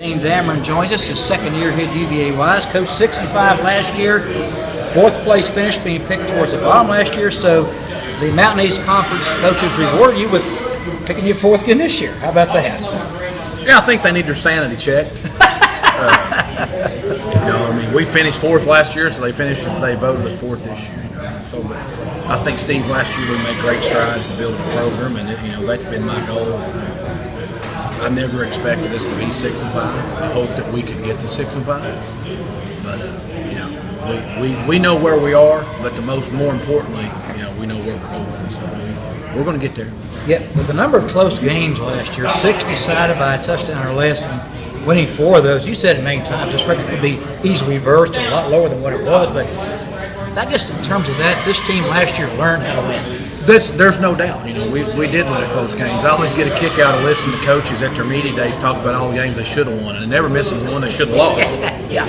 Dane Damron joins us, his second year here at UVa-Wise. Coached 6-5 last year, fourth place finish being picked towards the bottom last year. So the Mountain East Conference coaches reward you with picking you fourth again this year. How about that? Yeah, I think they need their sanity checked. We finished fourth last year, so they voted us fourth this year. But I think, Steve, last year we made great strides to build a program, and that's been my goal. I never expected us to be 6-5. I hoped that we could get to 6-5, but we know where we are. But more importantly, we know where we're going. So we're going to get there. Yeah, with the number of close games last year, 6 decided by a touchdown or less, and winning 4 of those. You said it many times. This record could be easily reversed and a lot lower than what it was, but I guess in terms of that, this team last year learned how to win. There's no doubt. We did win a close games. I always get a kick out of listening to coaches at their media days talk about all the games they should have won, and they never misses one they should have lost. Yeah.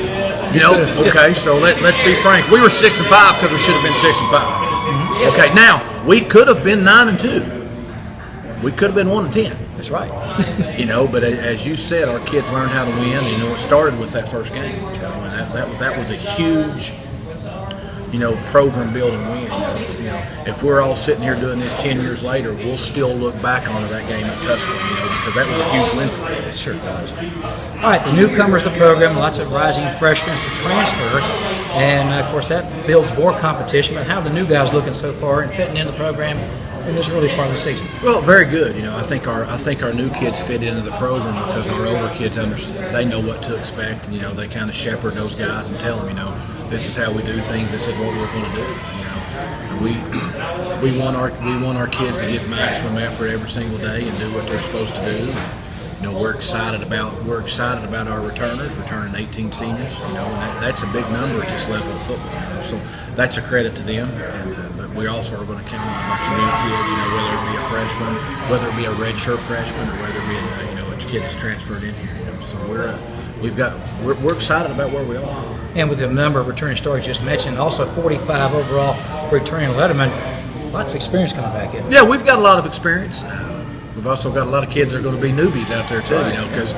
Okay, so let's be frank. We were 6-5 because we should have been 6-5. Mm-hmm. Okay, now we could have been 9-2. We could have been 1-10. That's right. But as you said, our kids learned how to win. It started with that first game. And that was a huge, program building win. If we're all sitting here doing this 10 years later, we'll still look back onto that game at Tuscaloosa, because that was a huge win for us. It sure was. All right, the newcomers to the program, lots of rising freshmen, some transfer, and of course that builds more competition. But how are the new guys looking so far and fitting in the program in this early part of the season? Well, very good. I think our new kids fit into the program because our older kids they know what to expect. And, they kind of shepherd those guys and tell them, this is how we do things. This is what we're going to do. We want our kids to give maximum effort every single day and do what they're supposed to do. We're excited about our returners, returning 18 seniors. And that's a big number at this level of football. So that's a credit to them. But we also are going to count on a bunch of new kids. Whether it be a freshman, whether it be a redshirt freshman, or whether it be a kid that's transferred in here. So we're excited about where we are. And with the number of returning starters you just mentioned, also 45 overall returning lettermen, lots of experience coming back in. Yeah, we've got a lot of experience. We've also got a lot of kids that are going to be newbies out there too, because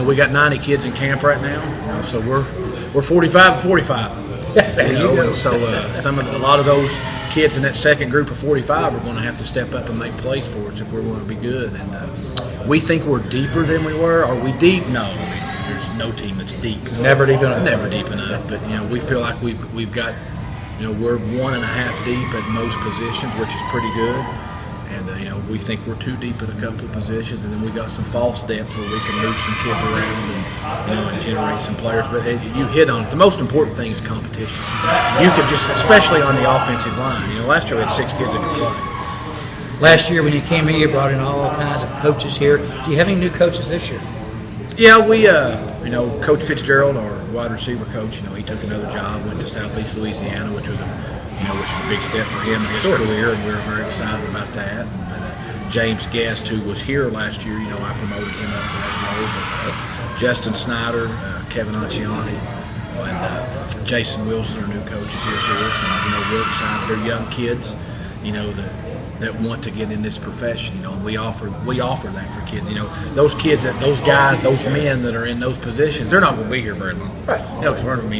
we got 90 kids in camp right now. So we're 45 and 45. And so a lot of those kids in that second group of 45 are going to have to step up and make plays for us if we're going to be good. And we think we're deeper than we were. Are we deep? No. There's no team that's deep. Never deep enough. Never deep enough. But we feel like we've got we're 1.5 deep at most positions, which is pretty good. And we think we're too deep at a couple of positions, and then we got some false depth where we can move some kids around and generate some players. But you hit on it. The most important thing is competition. You could especially on the offensive line. Last year we had 6 kids that could play. Last year when you came here, you brought in all kinds of coaches here. Do you have any new coaches this year? Yeah, we Coach Fitzgerald, our wide receiver coach, he took another job, went to Southeast Louisiana, which was a big step for him in his career, and we were very excited about that. And, James Guest, who was here last year, I promoted him up to that role. But Justin Snyder, Kevin Acciani, and Jason Wilson, our new coaches here for us. And we're excited. They're young kids, that want to get in this profession, and we offer that for kids. Those kids, those guys, those men that are in those positions, they're not going to be here very long. Right. Because I'm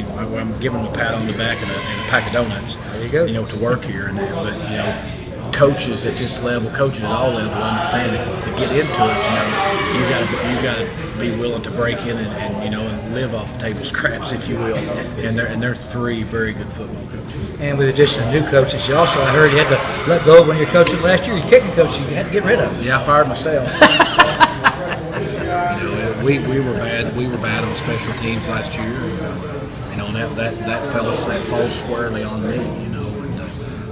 giving them a pat on the back and a pack of donuts. There you go. To work here, but coaches at this level, coaches at all levels, understand that to get into it, you got to be willing to break in and live off table scraps, if you will. And they're 3 very good football coaches. And with the addition of new coaches, I heard you had to let go of one of your coaches last year. You kicking coach, you had to get rid of him. Yeah, I fired myself. We were bad. We were bad on special teams last year. And that falls squarely on me.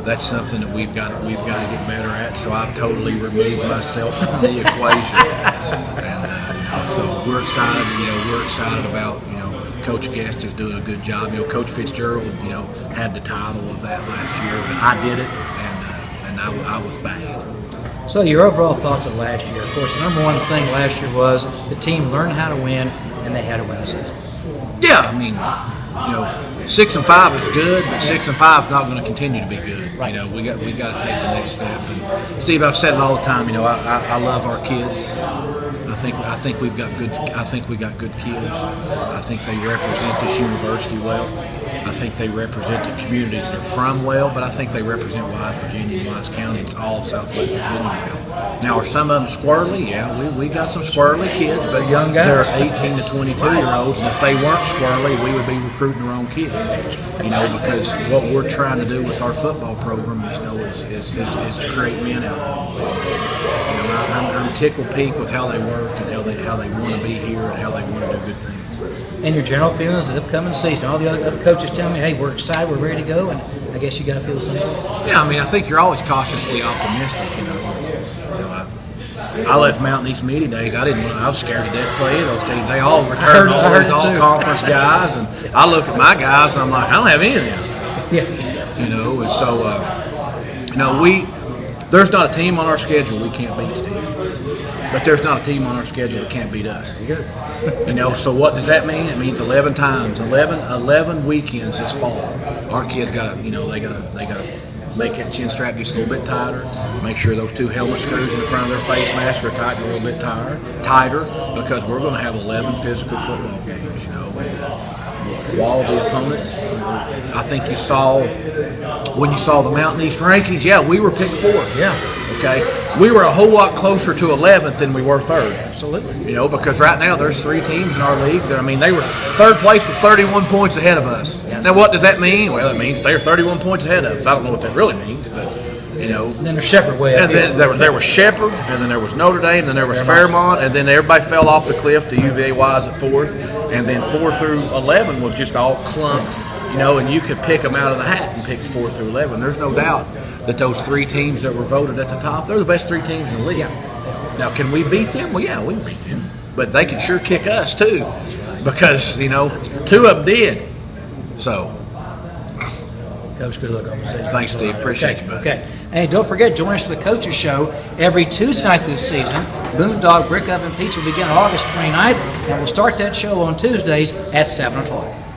That's something that we've got to get better at. So I've totally removed myself from the equation. And so we're excited. We're excited about Coach Guest is doing a good job. Coach Fitzgerald had the title of that last year, but I did it, and I was bad. So your overall thoughts of last year? Of course, the number one thing last year was the team learned how to win, and they had to win the season. Yeah, 6-5 is good, but 6-5 is not going to continue to be good. Right. We got to take the next step. And Steve, I've said it all the time. I love our kids. I think we've got good. I think we got good kids. I think they represent this university well. I think they represent the communities they're from well, but I think they represent Wise, Virginia, and Wise County. It's all Southwest Virginia well. Now, are some of them squirrely? Yeah, we got some squirrely kids, but young guys. They're 18 to 22-year-olds, and if they weren't squirrely, we would be recruiting the wrong kids. Because what we're trying to do with our football program, is to create men out of them. I'm tickled pink with how they work and how they want to be here and how they want to do good things. And your general feelings of the upcoming season? All the other coaches tell me, hey, we're excited, we're ready to go, and I guess you got to feel the same way. Yeah, I think you're always cautiously optimistic. I left Mountain East Media days. I was scared to death playing those teams. They all returned all these all-conference guys, and I look at my guys and I'm like, I don't have any of them. Yeah. And so there's not a team on our schedule we can't beat, Steve. But there's not a team on our schedule that can't beat us. Good. So what does that mean? It means 11 times, 11 weekends this fall. Our kids got to, they got to make that chin strap just a little bit tighter. Make sure those 2 helmet screws in the front of their face mask are tightened a little bit tighter, because we're going to have 11 physical football games. And quality opponents. I think you saw when you saw the Mountain East rankings. Yeah, we were picked 4th. Yeah. Okay, we were a whole lot closer to 11th than we were 3rd. Absolutely. Because right now there's 3 teams in our league that, they were 3rd place was 31 points ahead of us. Yes. Now what does that mean? Well, it means they're 31 points ahead of us. I don't know what that really means, but And then there's Shepherd way up. And then there was Shepherd, and then there was Notre Dame, and then there was Fairmont, and then everybody fell off the cliff to UVa-Wise at 4th, and then 4 through 11 was just all clumped, and you could pick them out of the hat and pick 4 through 11. There's no doubt that those 3 teams that were voted at the top, they're the best 3 teams in the league. Yeah. Now, can we beat them? Well, yeah, we can beat them, but they can sure kick us too, because 2 of them did. So. Coach, good luck on the season. Thanks, Steve. Appreciate you, buddy. Okay. And don't forget, join us for the Coaches Show every Tuesday night this season. Boondogg Brick Oven Pizza will begin August 29th, and we'll start that show on Tuesdays at 7 o'clock.